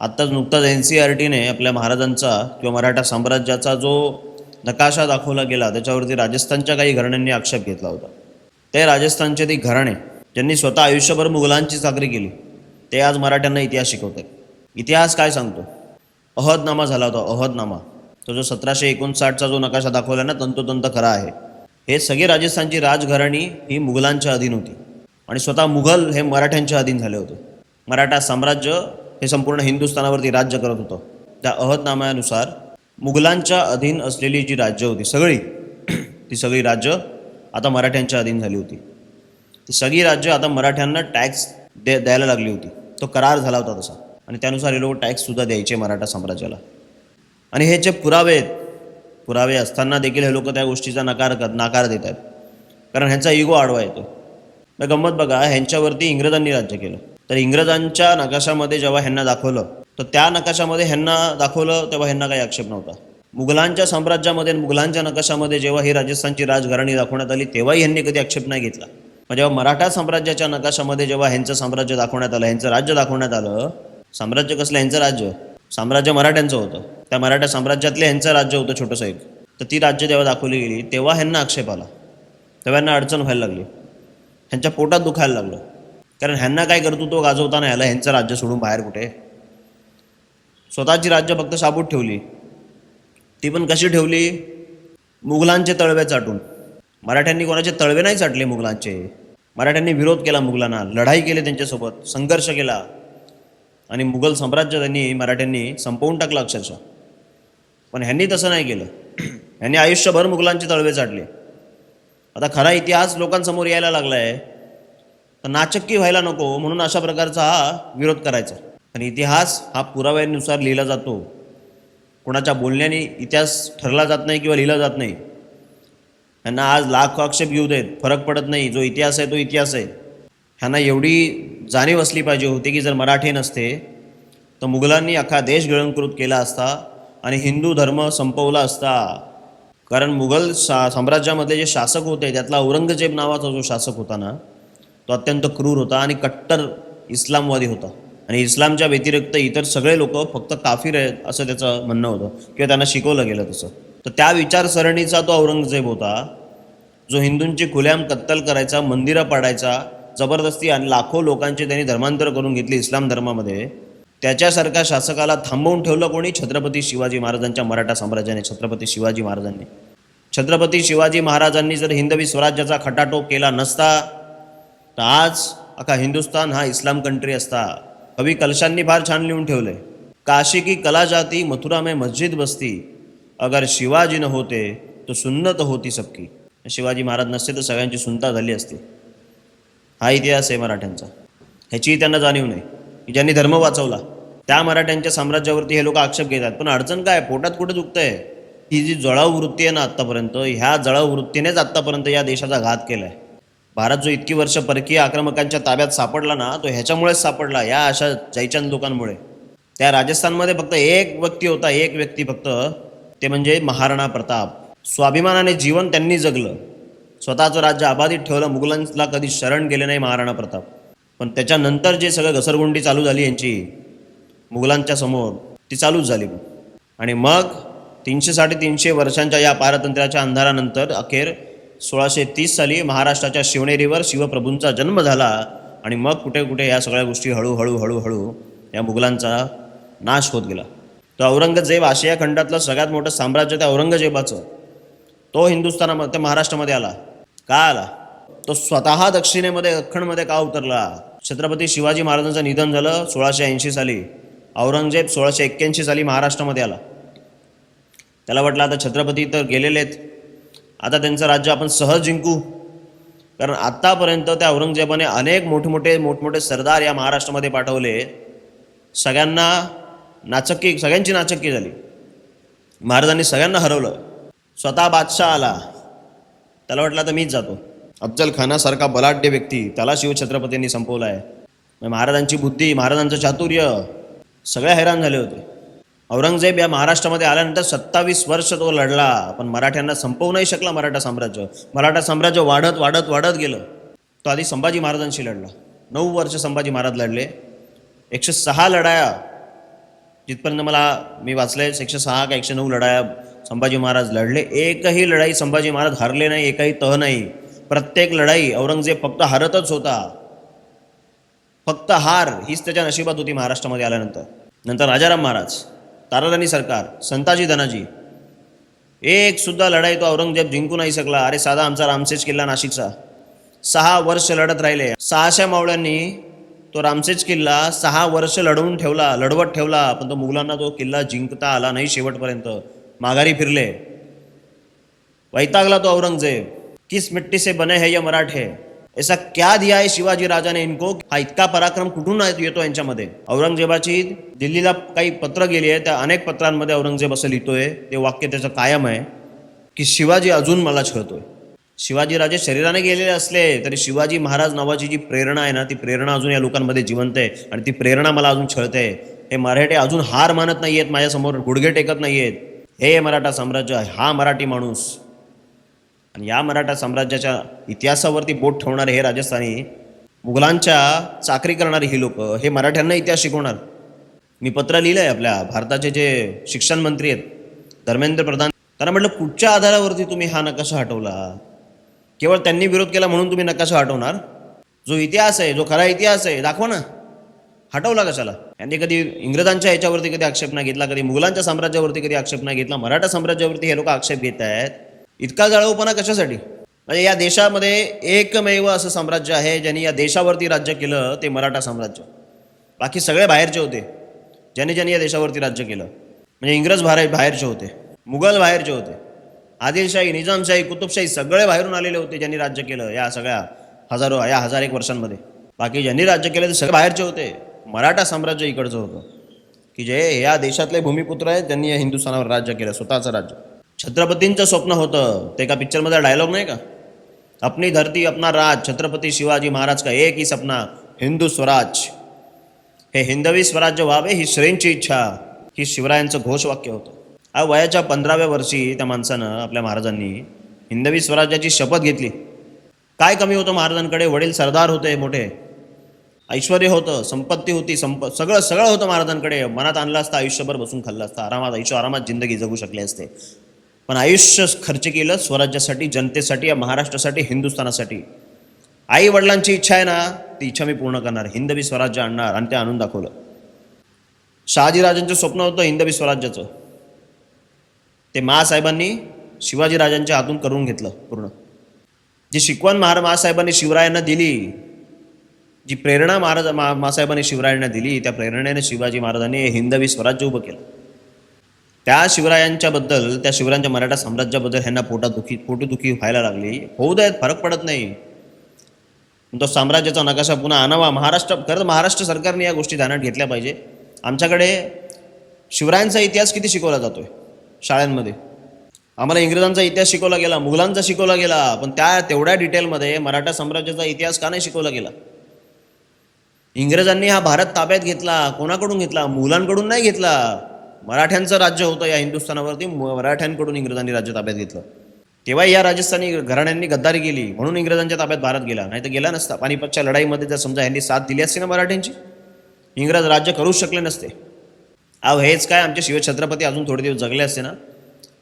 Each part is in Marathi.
आत्ताच नुकताच NCERTने आपल्या महाराजांचा किंवा मराठा साम्राज्याचा जो नकाशा दाखवला गेला त्याच्यावरती राजस्थानच्या काही घराण्यांनी आक्षेप घेतला होता. ते राजस्थानचे ती घराणे ज्यांनी स्वतः आयुष्यभर मुघलांची चाकरी केली ते आज मराठ्यांना इतिहास शिकवतात. इतिहास काय सांगतो? अहदनामा झाला होता, अहदनामा. तो जो 1759चा जो नकाशा दाखवला ना, तंतोतंत खरा आहे. हे सगळे राजस्थानची राजघराणी ही मुघलांच्या अधीन होती आणि स्वतः मुघल हे मराठ्यांच्या अधीन झाले होते. मराठा साम्राज्य हे संपूर्ण हिंदुस्थानावरती राज्य करत होतं. त्या अहदनाम्यानुसार मुघलांच्या अधीन असलेली जी राज्य होती सगळी ती सगळी राज्य आता मराठ्यांच्या अधीन झाली होती. ती सगळी राज्य आता मराठ्यांना टॅक्स द्यायला लागली होती. तो करार झाला होता तसा आणि त्यानुसार हे लोक टॅक्ससुद्धा द्यायचे मराठा साम्राज्याला. आणि हे जे पुरावे असताना देखील हे लोक त्या गोष्टीचा नाकार देत आहेत, कारण ह्यांचा इगो आडवा येतो. तर गंमत बघा, ह्यांच्यावरती इंग्रजांनी राज्य केलं. तर इंग्रजांच्या नकाशामध्ये जेव्हा ह्यांना दाखवलं तर त्या नकाशामध्ये ह्यांना दाखवलं तेव्हा ह्यांना काही आक्षेप नव्हता. मुघलांच्या साम्राज्यामध्ये मुघलांच्या नकाशामध्ये जेव्हा ही राजस्थानची राजघराणी दाखवण्यात आली तेव्हाही ह्यांनी कधी आक्षेप नाही घेतला. पण जेव्हा मराठा साम्राज्याच्या नकाशामध्ये जेव्हा ह्यांचं साम्राज्य दाखवण्यात आलं, ह्यांचं राज्य दाखवण्यात आलं, साम्राज्य कसलं? ह्यांचं साम्राज्य मराठ्यांचं होतं. त्या मराठा साम्राज्यातलं ह्यांचं राज्य होतं छोटंसं एक. तर ती राज्य जेव्हा दाखवली गेली तेव्हा ह्यांना आक्षेप आला, तेव्हा ह्यांना अडचण व्हायला लागली, ह्यांच्या पोटात दुखायला लागलं. कारण ह्यांना काय कर्तृत्व गाजवता नाही आलं ह्यांचं राज्य सोडून बाहेर कुठे. स्वतःची राज्य फक्त साबूत ठेवली. ती पण कशी ठेवली? मुघलांचे तळवे चाटून. मराठ्यांनी कोणाचे तळवे नाही चाटले मुघलांचे. मराठ्यांनी विरोध केला मुघलांना, लढाई केली त्यांच्यासोबत, संघर्ष केला आणि मुघल साम्राज्य मराठ्यांनी संपवून टाकलं अक्षरशः. पण ह्यांनी तसं नाही केलं. ह्यांनी आयुष्यभर मुघलांचे तळवे चाटले. आता खरा इतिहास लोकांसमोर यायला लागला आहे तर नाचक्की व्हायला नको म्हणून अशा प्रकारचा हा विरोध करायचा. पण इतिहास हा पुराव्यानुसार लिहिला जातो. कोणाच्या बोलण्याने इतिहास ठरला जात नाही किंवा लिहिला जात नाही. ह्यांना आज लाख आक्षेप घेऊ देत, फरक पडत नाही. जो इतिहास आहे तो इतिहास आहे. ह्यांना एवढी जाणीव असली पाहिजे होती की जर मराठी नसते तर मुघलांनी अख्खा देश गिळंकृत केला असता आणि हिंदू धर्म संपवला असता. कारण मुघल साम्राज्यामधले जे शासक होते त्यातला औरंगजेब नावाचा जो शासक होता ना, तो अत्यंत क्रूर होता आणि कट्टर इस्लामवादी होता. आणि इस्लामच्या व्यतिरिक्त इतर सगळे लोक फक्त काफिर आहेत असं त्याचं म्हणणं होतं किंवा त्यांना शिकवलं गेलं तसं. तर त्या विचारसरणीचा तो औरंगजेब होता जो हिंदूंची खुलेआम कत्तल करायचा, मंदिरं पाडायचा, जबरदस्ती आणि लाखो लोकांचे त्यांनी धर्मांतर करून घेतली इस्लाम धर्मामध्ये. त्याच्यासारख्या शासकाला थांबवून ठेवलं कोणी? छत्रपती शिवाजी महाराजांच्या मराठा साम्राज्याने. छत्रपती शिवाजी महाराजांनी. छत्रपती शिवाजी महाराजांनी जर हिंदवी स्वराज्याचा खटाटोप केला नसता तर आज अख्खा हिंदुस्तान हा इस्लाम कंट्री असता. कवी कलशांनी फार छान लिहून ठेवले, काशी की कला जाती मथुरा में मस्जिद बसती, अगर शिवाजी न होते तो सुन्नत होती सबकी. शिवाजी महाराज नसते तर सगळ्यांची सुनता झाली असती. हा इतिहास आहे मराठ्यांचा. ह्याचीही त्यांना जाणीव नाही की ज्यांनी धर्म वाचवला त्या मराठ्यांच्या साम्राज्यावरती हे लोक आक्षेप घेतात. पण अडचण काय? पोटात कुठे दुखतंय? ही जी जळाऊ वृत्ती आहे ना आत्तापर्यंत, ह्या जळाऊ वृत्तीनेच आत्तापर्यंत या देशाचा घात केला आहे. भारत जो इतकी वर्ष परकीय आक्रमकांच्या ताब्यात सापडला ना, तो ह्याच्यामुळेच सापडला, या अशा जयचंद लोकांमुळे. त्या राजस्थानमध्ये फक्त एक व्यक्ती फक्त, ते म्हणजे महाराणा प्रताप. स्वाभिमानाने जीवन त्यांनी जगलं, स्वतःचं राज्य अबाधित ठेवलं, मुघलांना कधी शरण गेले नाही महाराणा प्रताप. पण त्याच्यानंतर जे सगळं घसरगुंडी चालू झाली यांची मुघलांच्या समोर, ती चालूच झाली. आणि मग 300-350 वर्षांच्या या पारतंत्र्याच्या अंधारानंतर अखेर 1630 साली महाराष्ट्राच्या शिवनेरीवर शिवप्रभूंचा जन्म झाला. आणि मग कुठे कुठे या सगळ्या गोष्टी हळूहळू या मुघलांचा नाश होत गेला. तो औरंगजेब, आशिया खंडातलं सगळ्यात मोठं साम्राज्य त्या औरंगजेबाचं, तो हिंदुस्थानामध्ये, महाराष्ट्रामध्ये आला. का आला? तो स्वतः दक्षिणेमध्ये, दख्खनमध्ये का उतरला? छत्रपती शिवाजी महाराजांचं निधन झालं 1680 साली. औरंगजेब 1681 साली महाराष्ट्रामध्ये आला. त्याला वाटलं आता छत्रपती तर गेलेलेत, आता त्यांचं राज्य आपण सहज जिंकू. कारण आत्तापर्यंत त्या औरंगजेबाने अनेक मोठमोठे सरदार या महाराष्ट्रामध्ये पाठवले. सगळ्यांची नाचक्की झाली. महाराजांनी सगळ्यांना हरवलं. स्वतः बादशाह आला, त्याला वाटलं आता मीच जातो. अफजल खानासारखा बलाढ्य व्यक्ती, त्याला शिवछत्रपतींनी संपवला आहे. महाराजांची बुद्धी, महाराजांचं चातुर्य, सगळे हैराण झाले होते. औरंगजेब या महाराष्ट्रामध्ये आल्यानंतर 27 वर्ष तो लढला, पण मराठ्यांना संपवू नाही शकला. मराठा साम्राज्य वाढत गेलं. तो आधी संभाजी महाराजांशी लढला. 9 वर्ष संभाजी महाराज लढले. 106 लढाया जिथपर्यंत मी वाचलंय 106 का 109 लढाया संभाजी महाराज लढले. एकही लढाई संभाजी महाराज हारले नाही, एकही तह नाही. प्रत्येक लढाई औरंगजेब फक्त हारतच होता. फक्त हार हीच त्याच्या नशिबात होती महाराष्ट्रामध्ये आल्यानंतर. नंतर राजाराम महाराज, ताराराणी सरकार, संताजी धनाजी, एक सुद्धा लढाई तो औरंगजेब जिंकू नाही शकला. अरे साधा आमचा रामसेज किल्ला नाशिकचा 6 वर्ष लढत राहिले. 600 मावळ्यांनी तो रामसेज किल्ला 6 वर्ष लढवत ठेवला, पण तो मुघलांना तो किल्ला जिंकता आला नाही. शेवटपर्यंत माघारी फिरले. वैतागला तो औरंगजेब. किस मिट्टी से बने है ये मराठे, ऐसा क्या दिया है शिवाजी राजा ने इनको, हा इतका पराक्रम कुठून येतो यांच्यामध्ये. औरंगजेबाची दिल्लीला काही पत्र गेली आहे, त्या अनेक पत्रांमध्ये औरंगजेब असं लिहितोय, ते वाक्य त्याचं कायम आहे की शिवाजी अजून मला छळतोय. शिवाजी राजे शरीराने गेलेले असले तरी शिवाजी महाराज नावाची जी प्रेरणा आहे ना, ती प्रेरणा अजून या लोकांमध्ये जिवंत आहे आणि ती प्रेरणा मला अजून छळते. हे मराठे अजून हार मानत नाहीयेत, माझ्यासमोर गुडघे टेकत नाहीयेत. हे मराठा साम्राज्य, हा मराठी माणूस आणि या मराठा साम्राज्याच्या इतिहासावरती बोट ठेवणारे हे राजस्थानी, मुघलांच्या चाकरी करणारी ही लोक, हे मराठ्यांना इतिहास शिकवणार. मी पत्र लिहिलंय आपल्या भारताचे जे शिक्षण मंत्री आहेत धर्मेंद्र प्रधान, त्यांना म्हटलं कुठच्या आधारावरती तुम्ही हा नकाशा हटवला. केवळ त्यांनी विरोध केला म्हणून तुम्ही नकाशा हटवणार. जो इतिहास आहे, जो खरा इतिहास आहे, दाखवा ना. हटवला कशाला. यांनी कधी इंग्रजांच्या याच्यावरती कधी आक्षेप नाही घेतला, कधी मुघलांच्या साम्राज्यावरती कधी आक्षेप नाही घेतला. मराठा साम्राज्यावरती हे लोक आक्षेप घेत आहेत. इतका जाळवपणा कशासाठी. म्हणजे या देशामध्ये एकमेव असं साम्राज्य आहे ज्यांनी या देशावरती राज्य केलं, ते मराठा साम्राज्य. बाकी सगळे बाहेरचे होते. ज्यांनी या देशावरती राज्य केलं म्हणजे इंग्रज बाहेरचे होते, मुघल बाहेरचे होते, आदिलशाही, निजामशाही, कुतुबशाही सगळे बाहेरून आलेले होते ज्यांनी राज्य केलं या सगळ्या 1001 वर्षांमध्ये. बाकी ज्यांनी राज्य केलं ते सगळे बाहेरचे होते. मराठा साम्राज्य इकडचं होतं की जे या देशातले भूमिपुत्र आहेत, ज्यांनी या हिंदुस्थानावर राज्य केलं, स्वतःचं राज्य. छत्रपतींचं स्वप्न होतं, ते एका पिक्चरमध्ये डायलॉग नाही का, अपनी धरती अपना राज, छत्रपती शिवाजी महाराज का एक ही सपना, हिंदू स्वराज. हे हिंदवी स्वराज्य व्हावे ही श्रेंची इच्छा, ही शिवरायांचं घोषवाक्य होतं. वयाच्या 15व्या वर्षी त्या माणसानं, आपल्या महाराजांनी हिंदवी स्वराज्याची शपथ घेतली. काय कमी होतं महाराजांकडे. वडील सरदार होते मोठे, ऐश्वर होतं, संपत्ती होती, सगळं होतं महाराजांकडे. मनात आणलं असतं आयुष्यभर बसून खाल्लं असतं, आरामात जिंदगी जगू शकले असते. पण आयुष्य खर्च केलं स्वराज्यासाठी, जनतेसाठी, या महाराष्ट्रासाठी, हिंदुस्थानासाठी. आई वडिलांची इच्छा आहे ना, ती इच्छा मी पूर्ण करणार, हिंदवी स्वराज्य आणणार, आणि ते आणून दाखवलं. शहाजीराजांचं स्वप्न होतं हिंदवी स्वराज्याचं, ते मासाहेबांनी शिवाजीराजांच्या हातून करून घेतलं पूर्ण. जी शिकवण मासाहेबांनी शिवरायांना दिली, जी प्रेरणा मासाहेबांनी शिवरायांना दिली, त्या प्रेरणेने शिवाजी महाराजांनी हिंदवी स्वराज्य उभं केलं. त्या शिवरायांच्याबद्दल, त्या शिवरायांच्या मराठा साम्राज्याबद्दल ह्यांना पोटदुखी व्हायला लागली. होऊ द्यात, फरक पडत नाही. तो साम्राज्याचा नकाशा पुन्हा आणावा. खरं महाराष्ट्र सरकारने या गोष्टी ध्यानात घेतल्या पाहिजे. आमच्याकडे शिवरायांचा इतिहास किती शिकवला जातोय शाळांमध्ये. आम्हाला इंग्रजांचा इतिहास शिकवला गेला, मुघलांचा शिकवला गेला, पण तेवढ्या डिटेलमध्ये मराठा साम्राज्याचा इतिहास का नाही शिकवला गेला. इंग्रजांनी हा भारत ताब्यात घेतला, कोणाकडून घेतला? मुघलांकडून नाही घेतला. मराठ्यांचं राज्य होतं या हिंदुस्थानावरती, मराठ्यांकडून इंग्रजांनी राज्य ताब्यात घेतलं. तेव्हा या राजस्थानी घराण्यांनी गद्दारी केली म्हणून इंग्रजांच्या ताब्यात भारत गेला, नाही तर गेला नसता. पानिपतच्या लढाईमध्ये जर समजा यांनी साथ दिली असती ना मराठ्यांची, इंग्रज राज्य करूच शकले नसते. हेच काय, आमचे शिवछत्रपती अजून थोडे दिवस जगले असते ना,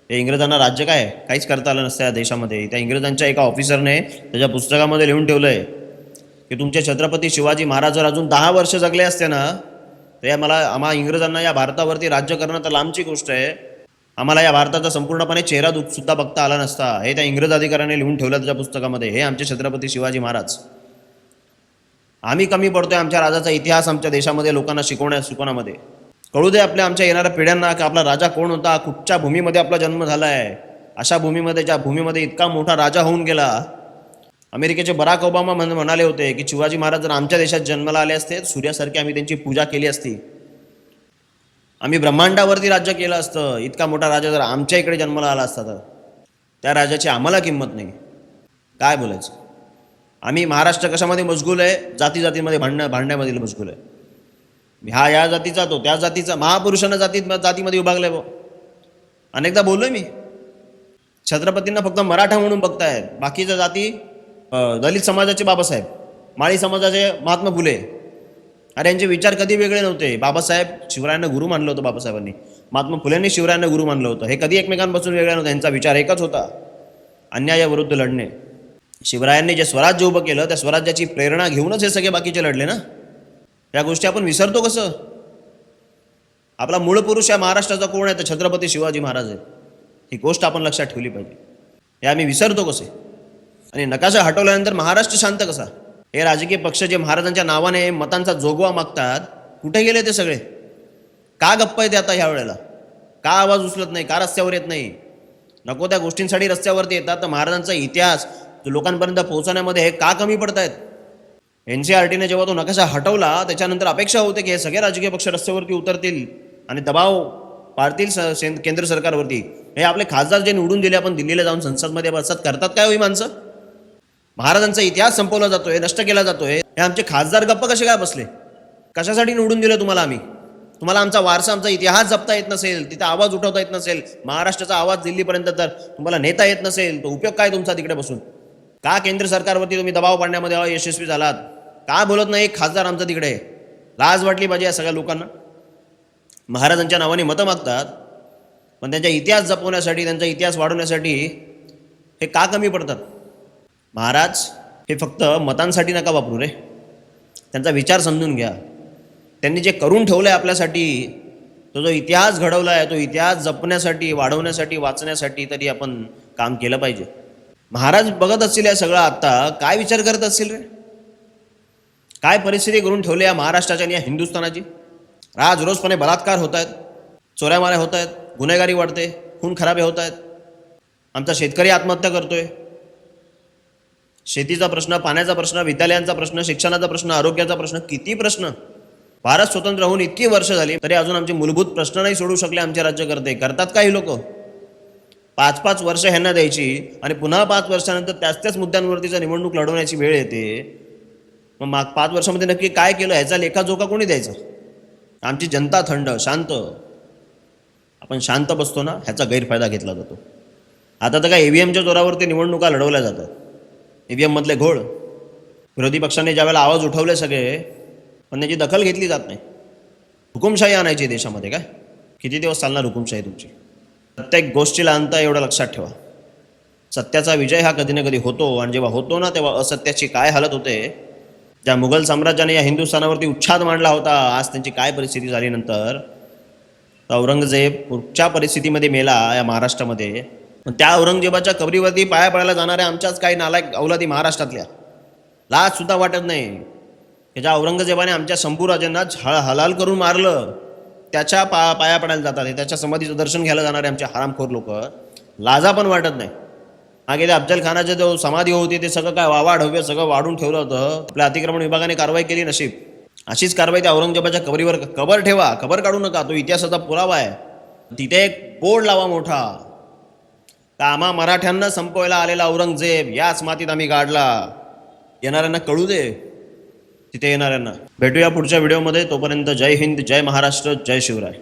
ते इंग्रजांना राज्य काहीच करता आलं नसतं या देशामध्ये. त्या इंग्रजांच्या एका ऑफिसरने त्याच्या पुस्तकामध्ये लिहून ठेवलंय की तुमचे छत्रपती शिवाजी महाराज जर अजून 10 वर्ष जगले असते ना, तर आम्हा इंग्रजांना या भारतावरती राज्य करणं तर लांबची गोष्ट आहे, आम्हाला या भारताचा संपूर्णपणे चेहरा सुद्धा बघता आला नसता. हे त्या इंग्रज अधिकाऱ्याने लिहून ठेवलं त्याच्या पुस्तकामध्ये. हे आमचे छत्रपती शिवाजी महाराज. आम्ही कमी पडतोय आमच्या राजाचा इतिहास आमच्या देशामध्ये लोकांना शिकवण्यामध्ये. कळू दे आमच्या येणाऱ्या पिढ्यांना की आपला राजा कोण होता, कुठच्या भूमीमध्ये आपला जन्म झाला आहे. अशा भूमीमध्ये, ज्या भूमीमध्ये इतका मोठा राजा होऊन गेला. अमेरिकेचे बराक ओबामा म्हणाले होते की शिवाजी महाराज जर आमच्या देशात जन्माला आले असते, सूर्यासारखी आम्ही त्यांची पूजा केली असती, आम्ही ब्रह्मांडावरती राज्य केलं असतं. इतका मोठा राजा जर आमच्या इकडे जन्माला आला असता तर त्या राजाची आम्हाला किंमत नाही. काय बोलायचं. आम्ही महाराष्ट्र कशामध्ये मशगूल आहे? जातीमध्ये भांडण्यामध्ये मशगूल आहे. हा या जातीचा, तो त्या जातीचा, महापुरुषांना जातीमध्ये विभागलाय. अनेकदा बोललोय मी. छत्रपतींना फक्त मराठा म्हणून बघतायत, बाकीच्या जाती दलित समाजाचे बाबासाहेब, माळी समाजाचे महात्मा फुले, अरे यांचे विचार कधी वेगळे नव्हते. बाबासाहेब शिवरायांना गुरु मानलं होतं, बाबासाहेबांनी महात्मा फुलेंनी शिवरायांना गुरु मानलं होतं. हे कधी एकमेकांपासून वेगळे नव्हतं. यांचा विचार एकच होता, अन्यायाविरुद्ध लढणे. शिवरायांनी जे स्वराज्य उभं केलं त्या स्वराज्याची प्रेरणा घेऊनच हे सगळे बाकीचे लढले ना. या गोष्टी आपण विसरतो कसं? आपला मूळ पुरुष या महाराष्ट्राचा कोण आहे? तर छत्रपती शिवाजी महाराज आहेत. ही गोष्ट आपण लक्षात ठेवली पाहिजे. हे आम्ही विसरतो कसे? आणि नकाशा हटवल्यानंतर महाराष्ट्र शांत कसा? हे राजकीय पक्ष जे महाराजांच्या नावाने मतांचा जोगवा मागतात, कुठे गेले ते सगळे? का गप्प येते आता ह्या वेळेला? का आवाज उचलत नाही? का रस्त्यावर येत नाही? नको त्या गोष्टींसाठी रस्त्यावरती येतात. तर महाराजांचा इतिहास लोकांपर्यंत पोहोचवण्यामध्ये हे का कमी पडत आहेत? NCERTने जेव्हा तो नकाशा हटवला त्याच्यानंतर अपेक्षा होते की हे सगळे राजकीय पक्ष रस्त्यावरती उतरतील आणि दबाव पाडतील केंद्र सरकारवरती. हे आपले खासदार जे निवडून दिले आपण दिल्लीला जाऊन संसदमध्ये बसत, करतात काय होई माणसं? महाराजांचा इतिहास संपवला जातोय, नष्ट केला जातोय. हे आमचे खासदार गप्प कसे काय बसले? कशासाठी निवडून दिलं तुम्हाला आम्ही? तुम्हाला आमचा वारसा, आमचा इतिहास जपता येत नसेल, तिथे आवाज उठवता येत नसेल, महाराष्ट्राचा आवाज दिल्लीपर्यंत तर तुम्हाला नेता येत नसेल, तो उपयोग काय तुमचा तिकडे बसून? का केंद्र सरकारवरती तुम्ही दबाव पाडण्यामध्ये यशस्वी झालात? का बोलत नाही एक खासदार आमचा तिकडे? लाज वाटली पाहिजे या सगळ्या लोकांना. महाराजांच्या नावाने मतं मागतात, पण त्यांचा इतिहास जपवण्यासाठी, त्यांचा इतिहास वाढवण्यासाठी हे का कमी पडतात? महाराज हे फक्त मतांसाठी नका वापरू रे, त्यांचा विचार समजून घ्या. त्यांनी जे करून ठेवलं आहे आपल्यासाठी, तो जो इतिहास घडवला आहे, तो इतिहास जपण्यासाठी, वाढवण्यासाठी, वाचण्यासाठी तरी आपण काम केलं पाहिजे. महाराज बघत असतील या सगळं, आत्ता काय विचार करत असतील रे? काय परिस्थिती करून ठेवली या महाराष्ट्राच्या आणि या हिंदुस्थानाची? राज रोजपणे बलात्कार होत आहेत, चोऱ्यामाऱ्या होत आहेत, गुन्हेगारी वाढते, खून खराबे होत आहेत, आमचा शेतकरी आत्महत्या करतोय. शेतीचा प्रश्न, पाण्याचा प्रश्न, विद्यालयांचा प्रश्न, शिक्षणाचा प्रश्न, आरोग्याचा प्रश्न, किती प्रश्न. भारत स्वतंत्र होऊन इतकी वर्ष झाली तरी अजून आमचे मूलभूत प्रश्न नाही सोडू शकले आमचे राज्यकर्ते. करतात काही लोक 5-5 वर्ष ह्यांना द्यायची आणि पुन्हा 5 वर्षानंतर त्याच मुद्द्यांवरती जर निवडणूक लढवण्याची वेळ येते, मग 5 वर्षामध्ये नक्की काय केलं ह्याचा लेखाजोखा कोणी द्यायचा? आमची जनता थंड, शांत, आपण शांत बसतो ना, ह्याचा गैरफायदा घेतला जातो. आता तर काय EVMच्या जोरावरती निवडणुका लढवल्या जातात. EVM मधले घोळ. विरोधी पक्षांनी ज्यावेळेला आवाज उठवले सगळे, पण त्याची दखल घेतली जात नाही. हुकुमशाही आणायची देशामध्ये काय? किती दिवस चालणार हुकुमशाही तुमची? प्रत्येक गोष्टीला अंत, एवढं लक्षात ठेवा. सत्याचा विजय हा कधी ना कधी होतो, आणि जेव्हा होतो ना तेव्हा असत्याची काय हालत होते. ज्या मुघल साम्राज्याने या हिंदुस्थानावरती उच्छाद मांडला होता, आज त्यांची काय परिस्थिती झाली नंतर. औरंगजेब पुढच्या परिस्थितीमध्ये मेला या महाराष्ट्रामध्ये. पण त्या औरंगजेबाच्या कबरीवरती पाया पडायला जाणाऱ्या आमच्याच काही नालायक औलादी महाराष्ट्रातल्या लाज सुद्धा वाटत नाही की ज्या औरंगजेबाने आमच्या शंभूराजांना हलाल करून मारलं, त्याच्या पाया पडायला जातात. त्याच्या समाधीचं दर्शन घ्यायला जाणारे आमचे हरामखोर लोक, लाजा पण वाटत नाही. मागे त्या अफजल खानाचे जो समाधी होती ते सगळं काय वाढवलं, सगळं वाढून ठेवलं होतं. आपल्या अतिक्रमण विभागाने कारवाई केली नशीब. अशीच कारवाई त्या औरंगजेबाच्या कबरीवर कबर ठेवा, कबर काढू नका. तो इतिहासाचा पुरावा आहे. तिथे एक बोर्ड लावा मोठा, का आम्हा मराठ्यांना संपवायला आलेला औरंगजेब याच मातीत आम्ही गाडला. येणाऱ्यांना कळू दे, तिथे येणाऱ्यांना. भेटूया पुढच्या व्हिडिओमध्ये. तोपर्यंत जय हिंद, जय महाराष्ट्र, जय शिवराय.